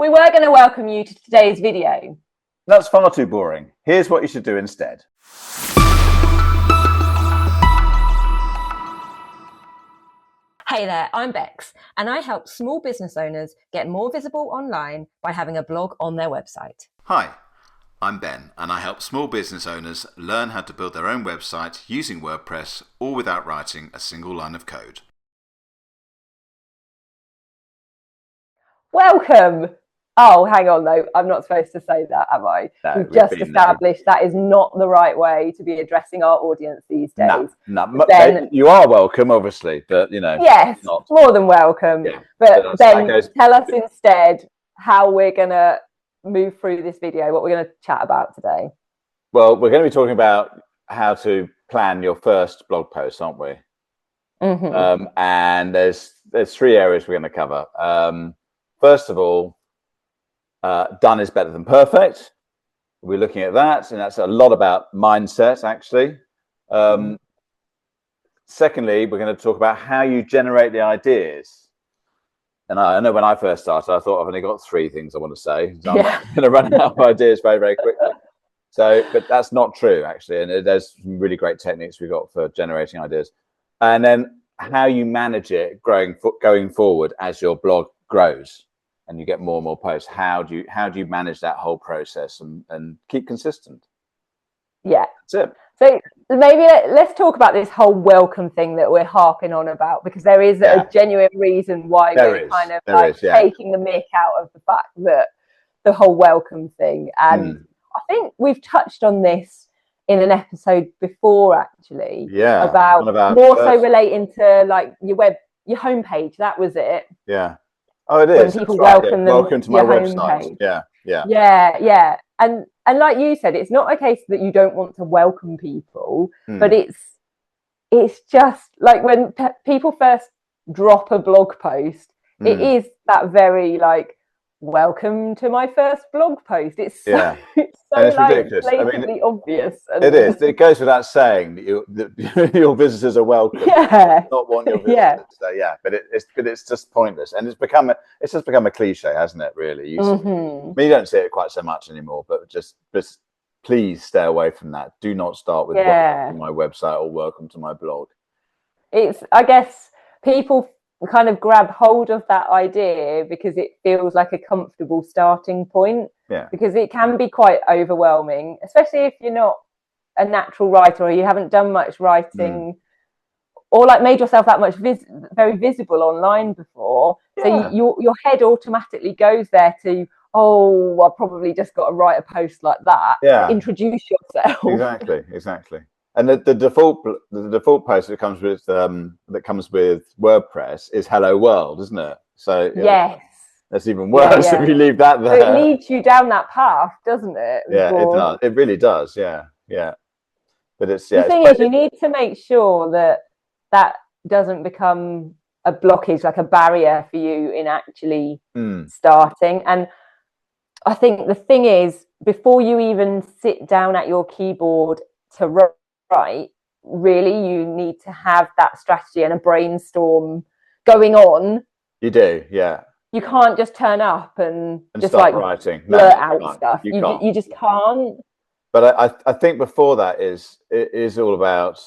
We were going to welcome you to today's video. That's far too boring. Here's what you should do instead. Hey there, I'm Bex, and I help small business owners get more visible online by having a blog on their website. Hi, I'm Ben, and I help small business owners learn how to build their own website using WordPress, all without writing a single line of code. Welcome! Oh, hang on though, I'm not supposed to say that, am I? No, We've just established that is not the right way to be addressing our audience these days. No. Ben, you are welcome, obviously, but you know. Yes, more than welcome. Yeah, but Ben, tell us instead how we're going to move through this video, what we're going to chat about today. Well, we're going to be talking about how to plan your first blog post, aren't we? Mm-hmm. And there's three areas we're going to cover. First of all, done is better than perfect. We're looking at that, and that's a lot about mindset, actually. Secondly, we're going to talk about how you generate the ideas. And I know when I first started, I thought I've only got three things I want to say. So I'm going to run out of ideas very, very quickly. But that's not true, actually. And there's some really great techniques we've got for generating ideas. And then how you manage it going forward as your blog grows and you get more and more posts. How do you manage that whole process and keep consistent? Yeah. That's it. So maybe let's talk about this whole welcome thing that we're harping on about, because there is a genuine reason why we're kind of taking the mick out of the fact that the whole welcome thing. And I think we've touched on this in an episode before, actually. Yeah. About more so relating to like your homepage. That was it. Yeah. Oh, it is. When people welcome them. Welcome to my website. Homepage. Yeah. And like you said, it's not a case that you don't want to welcome people, but it's just like when people first drop a blog post, it is that very like, welcome to my first blog post. It's so, it's like ridiculous. Blatantly obvious. And it is. It goes without saying that your visitors are welcome. Yeah. Not want your visitors. So but it's just pointless, and it's just become a cliche, hasn't it? Really. You don't see it quite so much anymore, but just please stay away from that. Do not start with welcome to my website or welcome to my blog. I guess people kind of grab hold of that idea because it feels like a comfortable starting point. Because it can be quite overwhelming, especially if you're not a natural writer or you haven't done much writing or like made yourself that much very visible online before. So your head automatically goes there to, oh, I probably just got to write a post like that to introduce yourself. Exactly. And the default post that comes with WordPress is "Hello World," isn't it? So that's even worse if you leave that there. So it leads you down that path, doesn't it? Yeah, it does. It really does. Yeah. But the thing is, you need to make sure that doesn't become a blockage, like a barrier for you in actually starting. And I think the thing is, before you even sit down at your keyboard to write, really you need to have that strategy and a brainstorm going on. You do, yeah. You can't just turn up and just start writing. Blurt out stuff. You just can't. But I think before that it is all about,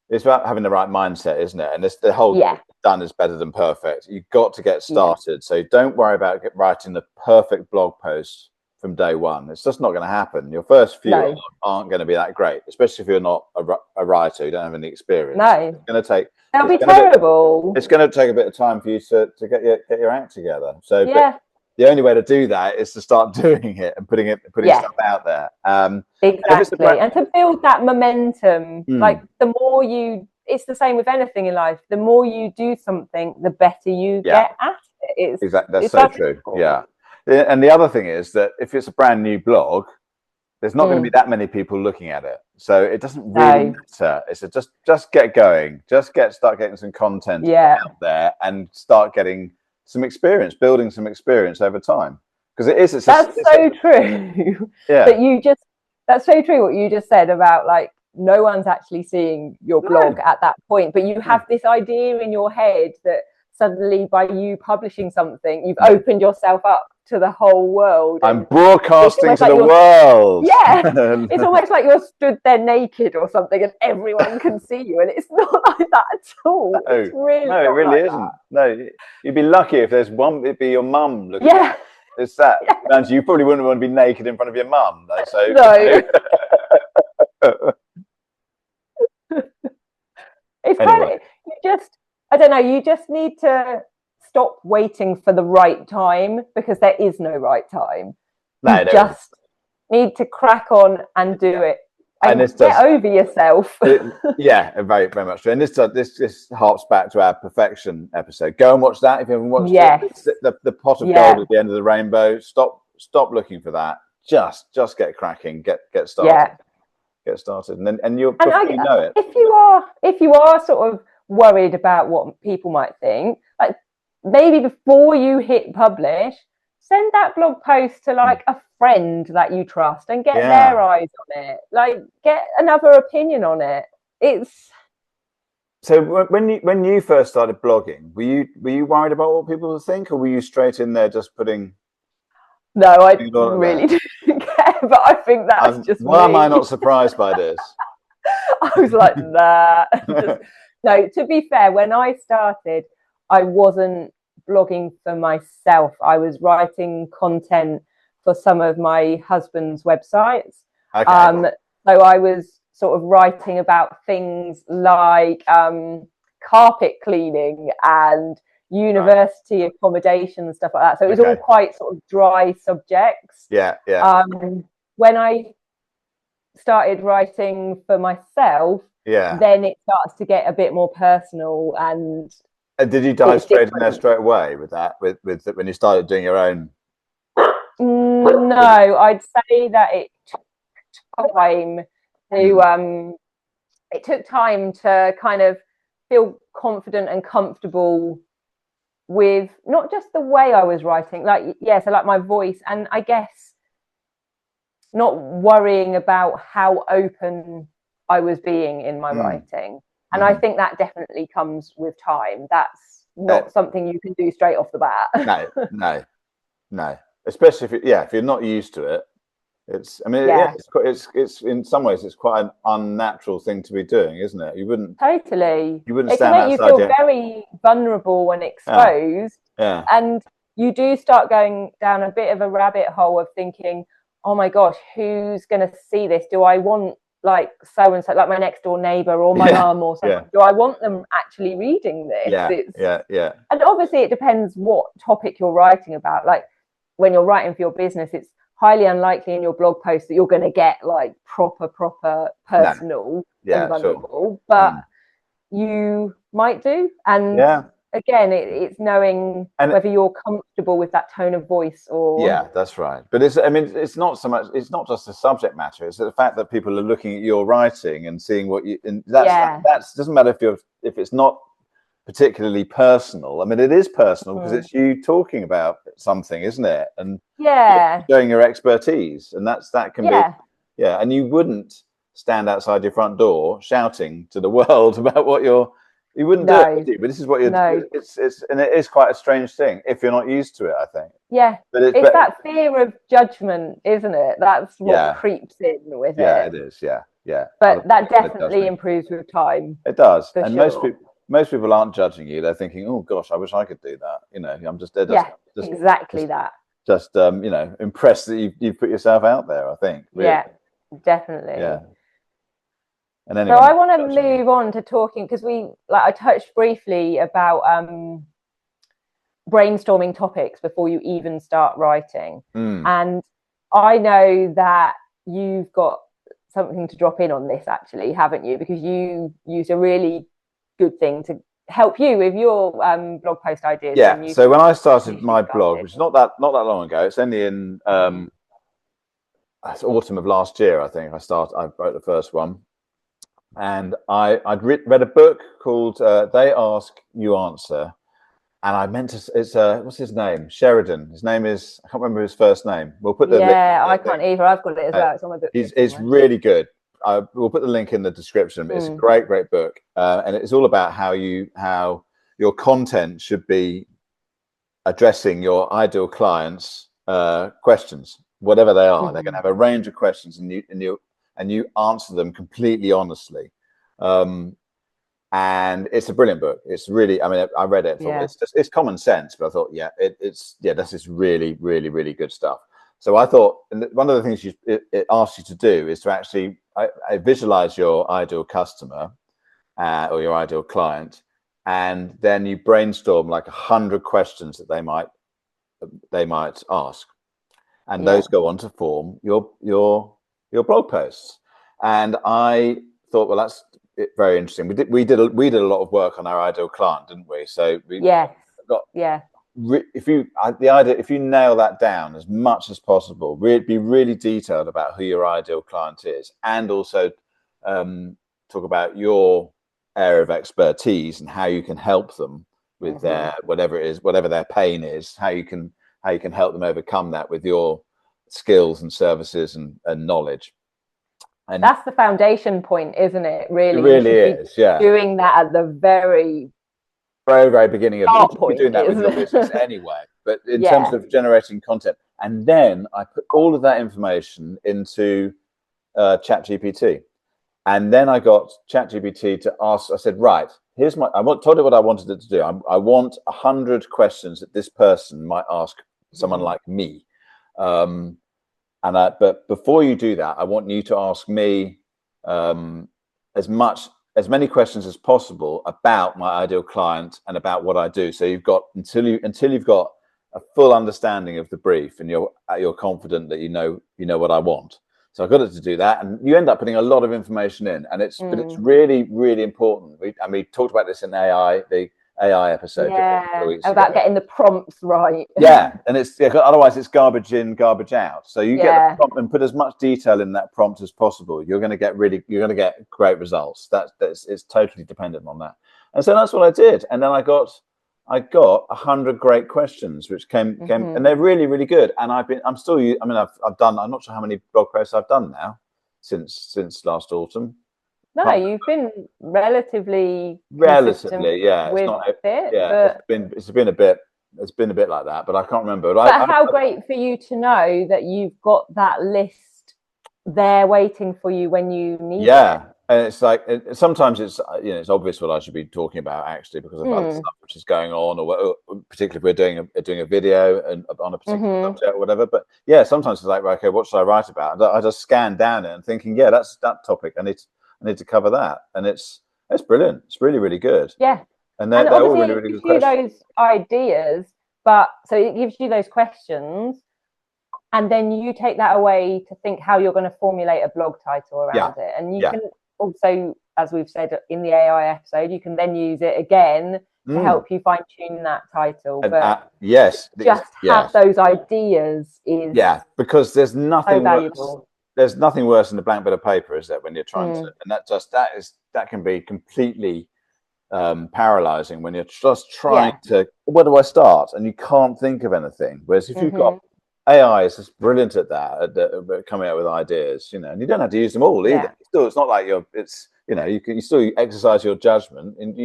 it's about having the right mindset, isn't it? And the whole done is better than perfect. You've got to get started. So don't worry about writing the perfect blog post from day one. It's just not going to happen. Your first few aren't going to be that great, especially if you're not a writer, you don't have any experience. It's going to take. That'll be terrible. It's going to take a bit of time for you to get your act together. So the only way to do that is to start doing it and putting stuff out there. Exactly, and to build that momentum. Like the more it's the same with anything in life. The more you do something, the better you get at it. That's so true. Yeah. And the other thing is that if it's a brand new blog, there's not going to be that many people looking at it. So it doesn't really matter. It's just get going. Start getting some content out there and start getting some experience, building some experience over time. Because that's so true. That's so true what you just said about like no one's actually seeing your blog at that point, but you have this idea in your head that suddenly by you publishing something, you've opened yourself up to the whole world. I'm broadcasting to the world. Yeah, it's almost like you're stood there naked or something, and everyone can see you, and it's not like that at all. No, it's really no, it really isn't. That. No, you'd be lucky if there's one. It'd be your mum looking. Yeah, it's that. Yeah. You probably wouldn't want to be naked in front of your mum, though. So no. It's kind of I don't know. You just need to stop waiting for the right time, because there is no right time. No, you just need to crack on and do it. And get over yourself. Yeah, very, very much true. And this harps back to our perfection episode. Go and watch that if you haven't watched it. The pot of gold at the end of the rainbow. Stop looking for that. Just get cracking. Get started. Yeah. Get started, and you know it. If you are sort of worried about what people might think, like maybe before you hit publish, send that blog post to like a friend that you trust and get their eyes on it. Like, get another opinion on it. So when you first started blogging, were you worried about what people would think, or were you straight in there just putting? No, I really didn't care, but I think that's just why am I not surprised by this? I was like, nah. No, to be fair, when I started, I wasn't blogging for myself. I was writing content for some of my husband's websites. Okay. So I was sort of writing about things like carpet cleaning and university accommodation and stuff like that. So it was all quite sort of dry subjects. Yeah. When I started writing for myself, then it starts to get a bit more personal. And did you dive straight in there straight away with that? With when you started doing your own? No, I'd say that it took time to it took time to kind of feel confident and comfortable with not just the way I was writing, so like my voice, and I guess not worrying about how open I was being in my writing. And I think that definitely comes with time. That's not something you can do straight off the bat. No. Especially if you're not used to it. It's in some ways it's quite an unnatural thing to be doing, isn't it? You wouldn't stand it can make you feel very vulnerable and exposed. Yeah. And you do start going down a bit of a rabbit hole of thinking, oh my gosh, who's going to see this? Do I want like so and so, like my next door neighbor or my mum or something? Do I want them actually reading this? Yeah. And obviously it depends what topic you're writing about. Like when you're writing for your business, it's highly unlikely in your blog post that you're going to get like proper personal and vulnerable, but you might do. And again, it's knowing whether you're comfortable with that tone of voice or. Yeah, that's right. But it's not so much. It's not just the subject matter. It's the fact that people are looking at your writing and seeing what you. And that doesn't matter if it's not particularly personal. I mean, it is personal because it's you talking about something, isn't it? And showing your expertise, and that can be and you wouldn't stand outside your front door shouting to the world about what you wouldn't do it, would you? But this is what you're doing. And it is quite a strange thing if you're not used to it, I think. Yeah, but it's that fear of judgment, isn't it? That's what creeps in with it. Yeah, it is. Yeah. But that definitely improves with time. It does, and most people aren't judging you. They're thinking, "Oh gosh, I wish I could do that." You know, I'm just exactly that. Just impressed that you've put yourself out there. I think. Really. Yeah, definitely. Yeah. And so I want to move on to talking, because I touched briefly about brainstorming topics before you even start writing, and I know that you've got something to drop in on this, actually, haven't you? Because you use a really good thing to help you with your blog post ideas. Yeah. So when I started my blog, which is not that long ago, it's only in autumn of last year, I think. I wrote the first one, and I'd read a book called "They Ask, You Answer," and I meant to. It's what's his name? Sheridan. His name is, I can't remember his first name. We'll put the link. I can't either. I've got it as well. It's on my book. It's really good. We'll put the link in the description. It's a great book, and it's all about how your content should be addressing your ideal clients questions, whatever they are. They're going to have a range of questions, and you answer them completely honestly. And it's a brilliant book. It's really, I mean, I read it. It's common sense, but I thought, this is really, really, really good stuff. So I thought, and one of the things it asks you to do is to actually visualize your ideal customer or your ideal client, and then you brainstorm like 100 questions that they might ask, and those go on to form your blog posts. And I thought, well, that's very interesting. We did a lot of work on our ideal client, didn't we? So if you nail that down as much as possible, be really detailed about who your ideal client is, and also talk about your area of expertise and how you can help them with their whatever their pain is, how you can help them overcome that with your skills and services and knowledge. And that's the foundation point, isn't it? Really, it really is. Yeah, doing that at the very, very beginning of it. You're doing that with your it? business anyway. But in terms of generating content, and then I put all of that information into ChatGPT, and then I got ChatGPT to ask. I said, right, told it what I wanted it to do. I want 100 questions that this person might ask someone like me. But before you do that, I want you to ask me as many questions as possible about my ideal client and about what I do. So you've got until you've got a full understanding of the brief, and you're confident that you know what I want. So I got it to do that, and you end up putting a lot of information in, and but it's really, really important. We talked about this in the AI episode about getting the prompts right. And it's otherwise it's garbage in, garbage out. So you get the prompt and put as much detail in that prompt as possible. You're going to get great results. It's totally dependent on that. And so that's what I did. And then I got 100 great questions, which came, and they're really, really good. And I've done. I'm not sure how many blog posts I've done now since last autumn. No, you've been relatively, yeah. With it's been a bit like that, but I can't remember. But how great for you to know that you've got that list there waiting for you when you need it. And it's like sometimes it's it's obvious what I should be talking about actually, because of other stuff which is going on, or particularly if we're doing a video and on a particular subject or whatever. But sometimes it's like, okay, what should I write about? I just scan down it and thinking, that's that topic. I need to cover that, and it's brilliant. It's really, really good. And they're all really, really good questions. Those ideas, but so it gives you those questions, and then you take that away to think how you're going to formulate a blog title around it, and you can also, as we've said in the AI episode, you can then use it again to help you fine tune that title. But have those ideas is because there's nothing so valuable. There's nothing worse than a blank bit of paper, is that, when you're trying to, and that can be completely paralyzing when you're just trying to, where do I start? And you can't think of anything. Whereas if you've got AI, is just brilliant at that, at coming up with ideas, and you don't have to use them all either. It's not like you can still exercise your judgment, and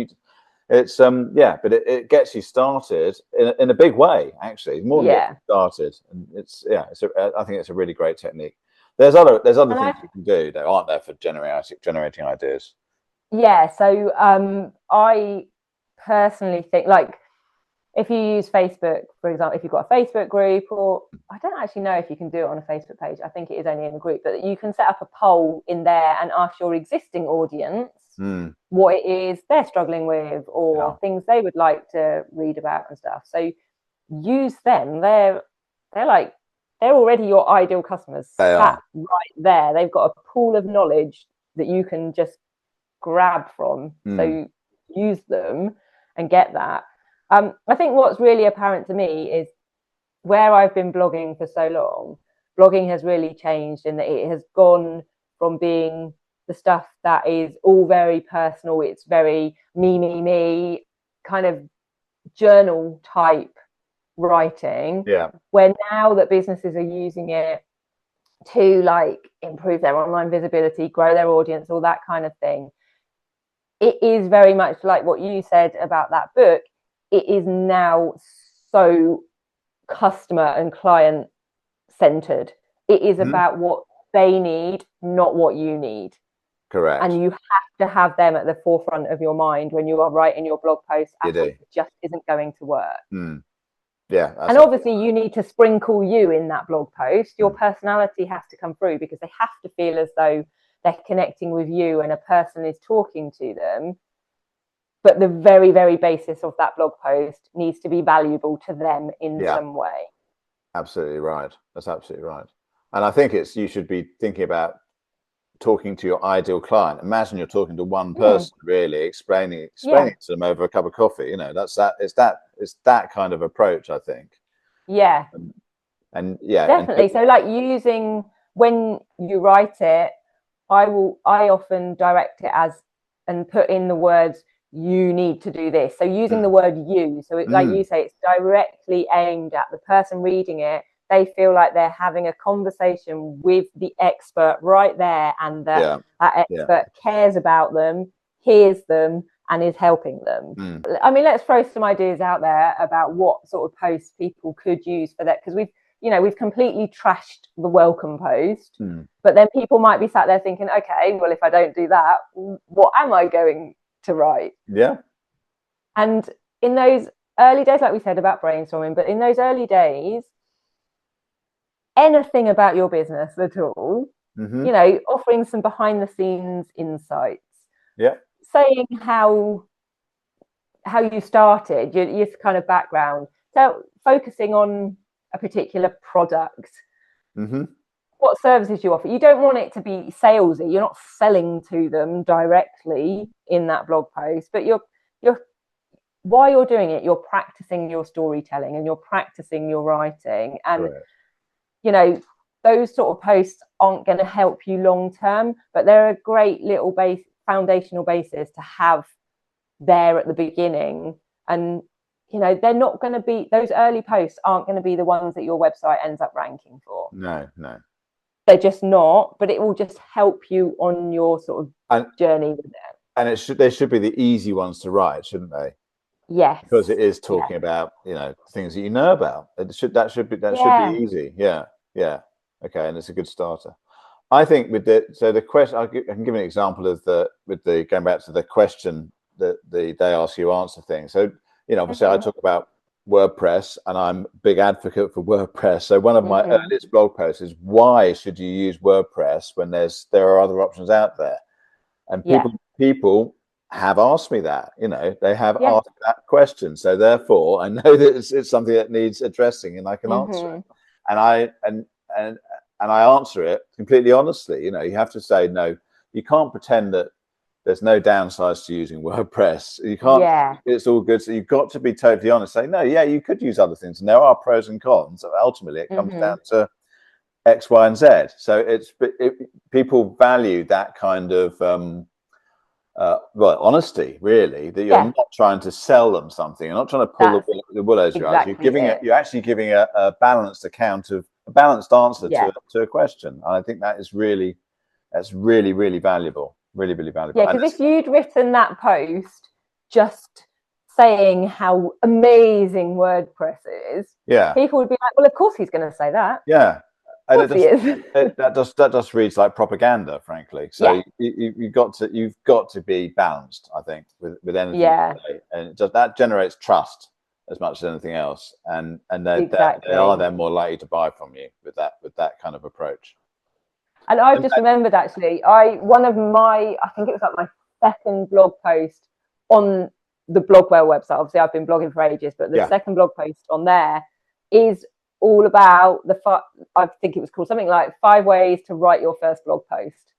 but it gets you started in a big way, actually, more than get you started. And I think it's a really great technique. There's other things you can do that aren't there for generating ideas. So I personally think, like, if you use Facebook, for example, if you've got a Facebook group, or I don't actually know if you can do it on a Facebook page. I think it is only in a group, but you can set up a poll in there and ask your existing audience what it is they're struggling with, or things they would like to read about and stuff. So use them. They're already your ideal customers. Right there. They've got a pool of knowledge that you can just grab from. So use them and get that. I think what's really apparent to me is, where I've been blogging for so long, blogging has really changed in that it has gone from being the stuff that is all very personal, it's very me, kind of journal type writing, where now that businesses are using it to improve their online visibility, grow their audience, all that kind of thing, it is very much like what you said about that book. It is now so customer and client centered. It is about what they need, not what you need. Correct. And you have to have them at the forefront of your mind when you are writing your blog post. It just isn't going to work. Yeah. And obviously you need to sprinkle you in that blog post. Your personality has to come through, because they have to feel as though they're connecting with you and a person is talking to them. But the very, very basis of that blog post needs to be valuable to them in some way. Absolutely right. That's absolutely right. And I think you should be thinking about talking to your ideal client. Imagine you're talking to one person, really explaining to them over a cup of coffee. It's that kind of approach, I think. Yeah. And definitely. So like using, when you write it, I often direct it as, and put in the words, you need to do this. So using the word you, so like you say, it's directly aimed at the person reading it. They feel like they're having a conversation with the expert right there, and that expert cares about them, hears them, and is helping them. I mean, let's throw some ideas out there about what sort of posts people could use for that, because we've completely trashed the welcome post, but then people might be sat there thinking, okay, well, if I don't do that, what am I going to write? Yeah. And in those early days, like we said about brainstorming, but in those early days, anything about your business at all, offering some behind the scenes insights, saying how you started, your kind of background, so focusing on a particular product, what services you offer. You don't want it to be salesy. You're not selling to them directly in that blog post, but you're while you're doing it, you're practicing your storytelling and you're practicing your writing. And those sort of posts aren't going to help you long term, but they're a great little foundational basis to have there at the beginning. And they're not going to be, those early posts aren't going to be the ones that your website ends up ranking for. No. They're just not, but it will just help you on your sort of journey with it. And they should be the easy ones to write, shouldn't they? Yes. Because it is talking about, things that you know about. That should be easy. Yeah. Okay, and it's a good starter. I think the question, I can give an example of going back to the question that they ask you answer thing. So, obviously I talk about WordPress, and I'm a big advocate for WordPress. So one of my earliest blog posts is, why should you use WordPress when there are other options out there? And people have asked me that, they have asked that question. So therefore I know that it's something that needs addressing, and I can answer it. And I answer it completely honestly. You have to say, no, you can't pretend that there's no downsides to using WordPress. You can't, it's all good. So you've got to be totally honest. Say, no, you could use other things, and there are pros and cons. So ultimately it comes down to X, Y, and Z. So people value that kind of honesty, really, that you're not trying to sell them something. You're not trying to pull the wool over your eyes. You're actually giving a balanced answer to a question. And I think that's really valuable. Really, really valuable. Yeah, because if you'd written that post just saying how amazing WordPress is, people would be like, well, of course he's going to say that. Yeah. And that just reads like propaganda, frankly. So you've got to be balanced, I think, with anything. And that generates trust as much as anything else, and they are then more likely to buy from you with that kind of approach. And I've just remembered, actually, I think it was like my second blog post on the Blogwell website. Obviously, I've been blogging for ages, but the second blog post on there is all about I think it was called something like 5 ways to write your first blog post,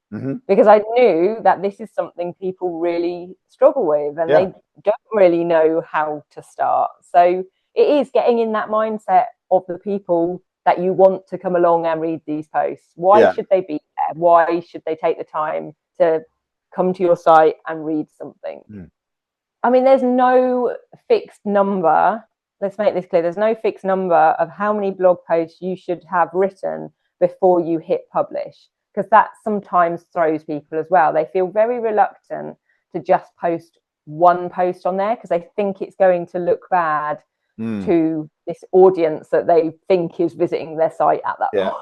because I knew that this is something people really struggle with, and they don't really know how to start. So it is getting in that mindset of the people that you want to come along and read these posts. Why should they be there? Why should they take the time to come to your site and read something? I mean, there's no fixed number. Let's make this clear. There's no fixed number of how many blog posts you should have written before you hit publish, because that sometimes throws people as well. They feel very reluctant to just post one post on there because they think it's going to look bad to this audience that they think is visiting their site at that point.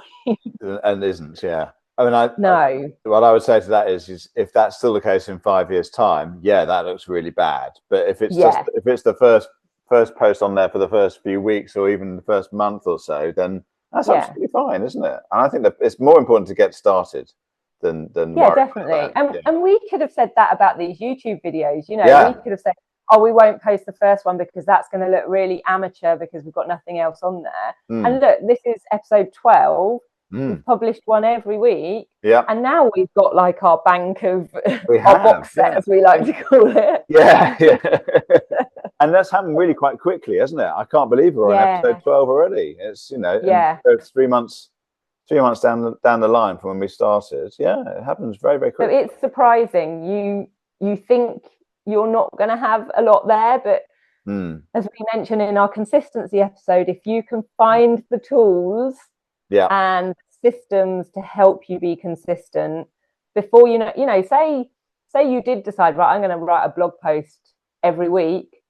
And isn't. I mean, no. What I would say to that is if that's still the case in 5 years' time, that looks really bad. But if it's if it's the first post on there for the first few weeks or even the first month or so, then that's absolutely fine, isn't it? And I think that it's more important to get started than definitely. And we could have said that about these YouTube videos. We could have said, oh, we won't post the first one because that's going to look really amateur because we've got nothing else on there. And look, this is episode 12. We've published one every week. And now we've got like our bank of our box set, as we like to call it. And that's happened really quite quickly, hasn't it? I can't believe we're on episode 12 already. It's so 3 months down the line from when we started. It happens very, very quickly. So it's surprising. You think you're not going to have a lot there, but as we mentioned in our consistency episode, if you can find the tools and systems to help you be consistent before say you did decide, right, I'm going to write a blog post every week,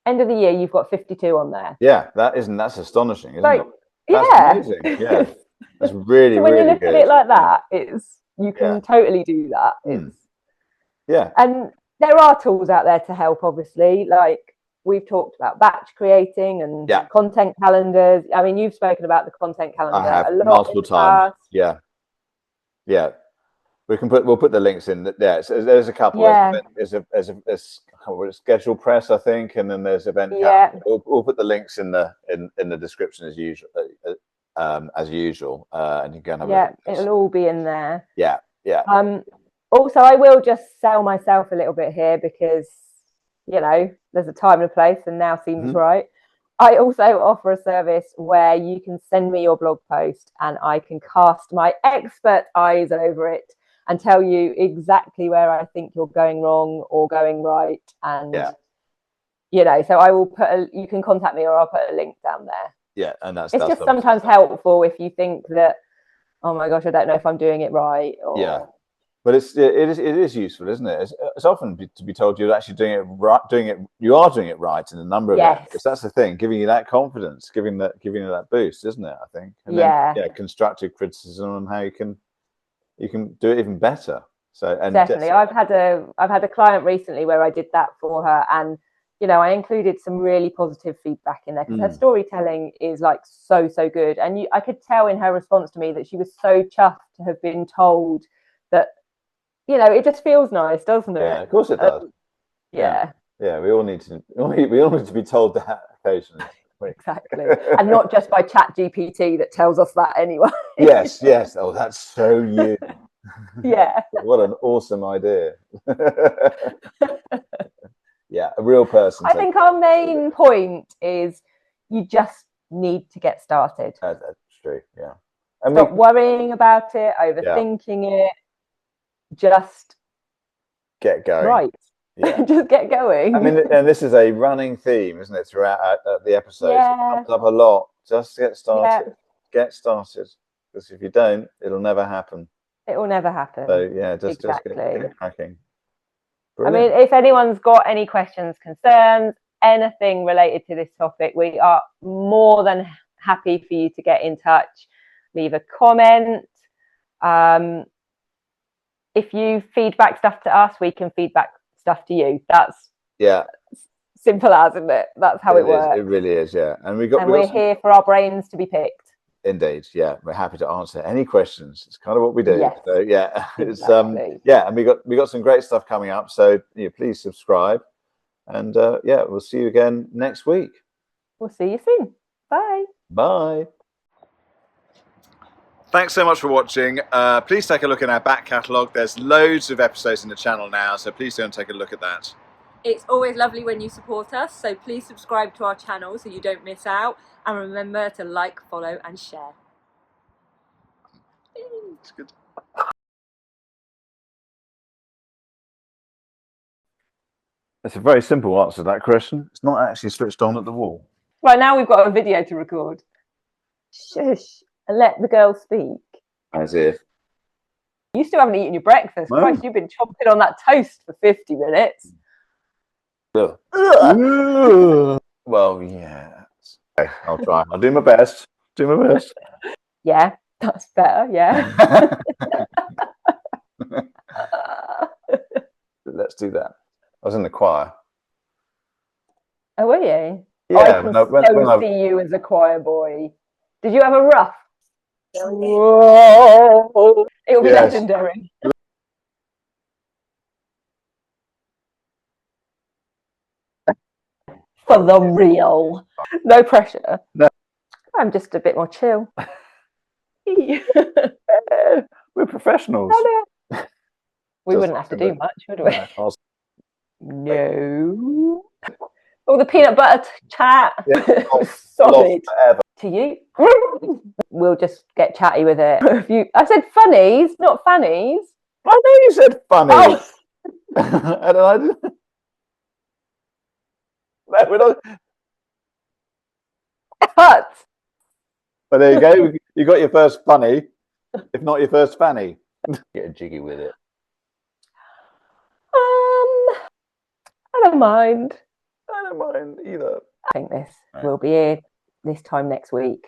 end of the year you've got 52 on there. That's astonishing, isn't it? That's amazing. That's really, so when really you look good. at it like that, you can totally do that. And there are tools out there to help, obviously, like we've talked about batch creating and content calendars. I mean, you've spoken about the content calendar I have a lot multiple times. We'll put the links in. There's a couple. There's a schedule press, I think, and then there's event calendar. We'll put the links in the description as usual. And you can have a look. It'll all be in there. Also, I will just sell myself a little bit here because there's a time and a place, and now seems right. I also offer a service where you can send me your blog post and I can cast my expert eyes over it and tell you exactly where I think you're going wrong or going right. And so I will you can contact me, or I'll put a link down there. And that's just sometimes helpful if you think that, oh my gosh, I don't know if I'm doing it right. But it is useful, isn't it? It's often to be told you're actually doing it right. You are doing it right in a number of areas. That's the thing, giving you that confidence, giving you that boost, isn't it? I think. And then, constructive criticism on how you can do it even better. So definitely, I've had a client recently where I did that for her, and I included some really positive feedback in there because her storytelling is like so good, and I could tell in her response to me that she was so chuffed to have been told that. It just feels nice, doesn't it? Yeah, of course it does. We all need to be told that occasionally. Exactly, and not just by ChatGPT that tells us that anyway. Yes. Oh, that's so you. What an awesome idea. A real person. I think our main point is you just need to get started. That's true. Stop worrying about it, overthinking it. Just get going. Right. Just get going. I mean, and this is a running theme, isn't it, throughout the episodes? It comes up a lot. Just get started. Get started. Because if you don't, it'll never happen. It will never happen. So just get cracking. Brilliant. I mean, if anyone's got any questions, concerns, anything related to this topic, we are more than happy for you to get in touch. Leave a comment. If you feedback stuff to us, we can feedback stuff to you. That's simple as, isn't it? That's how it works. It really is, And we're here for our brains to be picked. Indeed, we're happy to answer any questions. It's kind of what we do. Yes, so it's and we got some great stuff coming up. So please subscribe, and we'll see you again next week. We'll see you soon. Bye. Bye. Thanks so much for watching. Please take a look in our back catalogue. There's loads of episodes in the channel now, so please don't take a look at that. It's always lovely when you support us, so please subscribe to our channel so you don't miss out. And remember to like, follow and share. It's good. That's a very simple answer to that question. It's not actually switched on at the wall. Right, now we've got a video to record. Shush. And let the girl speak. As if. You still haven't eaten your breakfast. No. Christ, you've been chomping on that toast for 50 minutes. Well, yeah. Okay, I'll try. I'll do my best. Yeah, that's better. Yeah. Let's do that. I was in the choir. Oh, were you? Yeah, I can see you as a choir boy. Did you have a rough? Whoa. It'll be legendary. For the real. No pressure. No. I'm just a bit more chill. We're professionals. We wouldn't have to do much, would we? No. Oh, the peanut butter chat. Yeah, solid. To you. We'll just get chatty with it. I said funnies, not fannies. I know you said funny. Oh. And I didn't. No, we're not. Cut. But there you go. You got your first funny, if not your first fanny. Get jiggy with it. I don't mind. I don't mind either. I think this will be here this time next week.